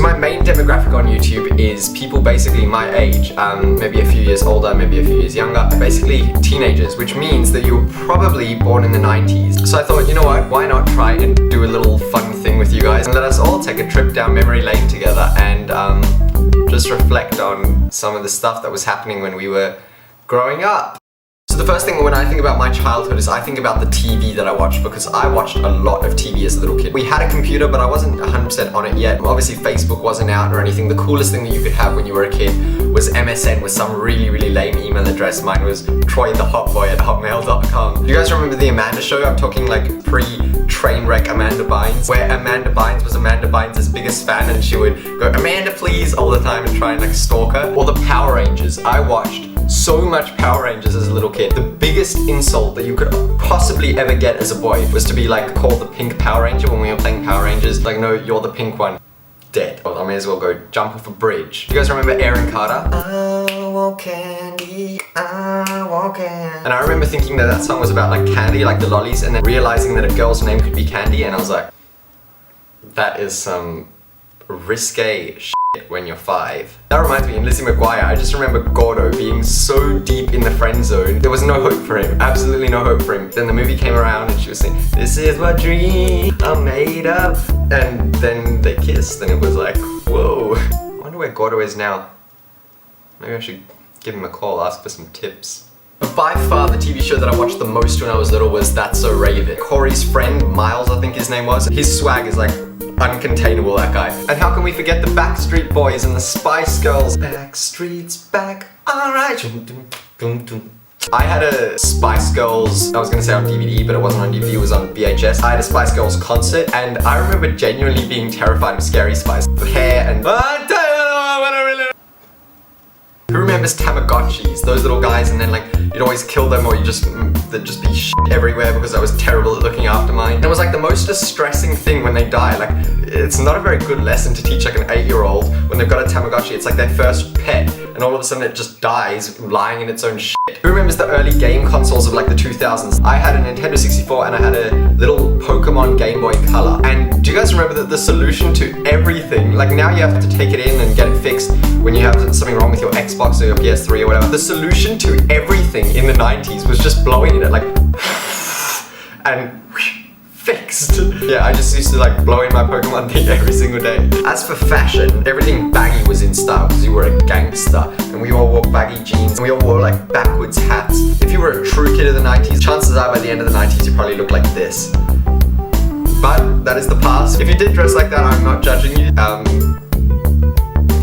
my main demographic on YouTube is people basically my age, maybe a few years older, maybe a few years younger, basically teenagers, which means that you were probably born in the 90s. So I thought, you know what, why not try and do a little fun thing with you guys and let us all take a trip down memory lane together and just reflect on some of the stuff that was happening when we were growing up. So the first thing when I think about my childhood is I think about the TV that I watched, because I watched a lot of TV as a little kid. We had a computer, but I wasn't 100% on it yet. Obviously Facebook wasn't out or anything. The coolest thing that you could have when you were a kid was MSN with some really, really lame email address. Mine was troythehotboy@hotmail.com. Do you guys remember the Amanda Show? I'm talking like pre-Trainwreck Amanda Bynes, where Amanda Bynes was Amanda Bynes' biggest fan, and she would go, "Amanda please," all the time and try and like stalk her. Or the Power Rangers. I watched so much Power Rangers as a little kid. The biggest insult that you could possibly ever get as a boy was to be like called the pink Power Ranger when we were playing Power Rangers. Like, no, you're the pink one. Dead. Well, I may as well go jump off a bridge. You guys remember Aaron Carter? I want candy, I want candy. And I remember thinking that that song was about like candy, like the lollies, and then realizing that a girl's name could be Candy, and I was like, that is some risque shit when you're 5. That reminds me, in Lizzie McGuire, I just remember Gordo being so deep in the friend zone. There was no hope for him, absolutely no hope for him. Then the movie came around and she was saying, "This is what dreams are made of." And then they kissed and it was like, whoa. I wonder where Gordo is now. Maybe I should give him a call, ask for some tips. But by far the TV show that I watched the most when I was little was That's So Raven. Corey's friend, Miles I think his name was, his swag is like uncontainable, that guy. And how can we forget the Backstreet Boys and the Spice Girls? Backstreet's back, alright. I had a Spice Girls, I was gonna say on DVD, but it wasn't on DVD, it was on VHS. I had a Spice Girls concert, and I remember genuinely being terrified of Scary Spice. The hair and... Who remembers Tamagotchis? Those little guys, and then like you'd always kill them, or there'd just be shit everywhere because I was terrible at looking after mine. And it was like the most distressing thing when they die. Like, it's not a very good lesson to teach like an 8-year-old when they've got a Tamagotchi. It's like their first pet, and all of a sudden it just dies lying in its own shit. Who remembers the early game consoles of like the 2000s? I had a Nintendo 64 and I had a little Pokemon Game Boy Color. And do you guys remember that the solution to everything, like now you have to take it in and get it fixed when you have something wrong with your Xbox or your PS3 or whatever. The solution to everything in the 90s was just blowing it like and fixed. Yeah, I just used to like blow in my Pokemon thing every single day. As for fashion, everything baggy was in style because you were a gangster, and we all wore baggy jeans and we all wore like backwards hats. If you were a true kid of the 90s, chances are by the end of the 90s you probably looked like this. But that is the past. If you did dress like that, I'm not judging you.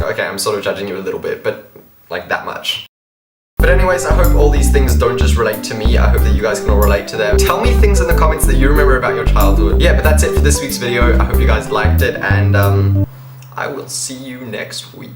Okay, I'm sort of judging you a little bit, but like that much. But anyways, I hope all these things don't just relate to me. I hope that you guys can all relate to them. Tell me things in the comments that you remember about your childhood. Yeah, but that's it for this week's video. I hope you guys liked it, and I will see you next week.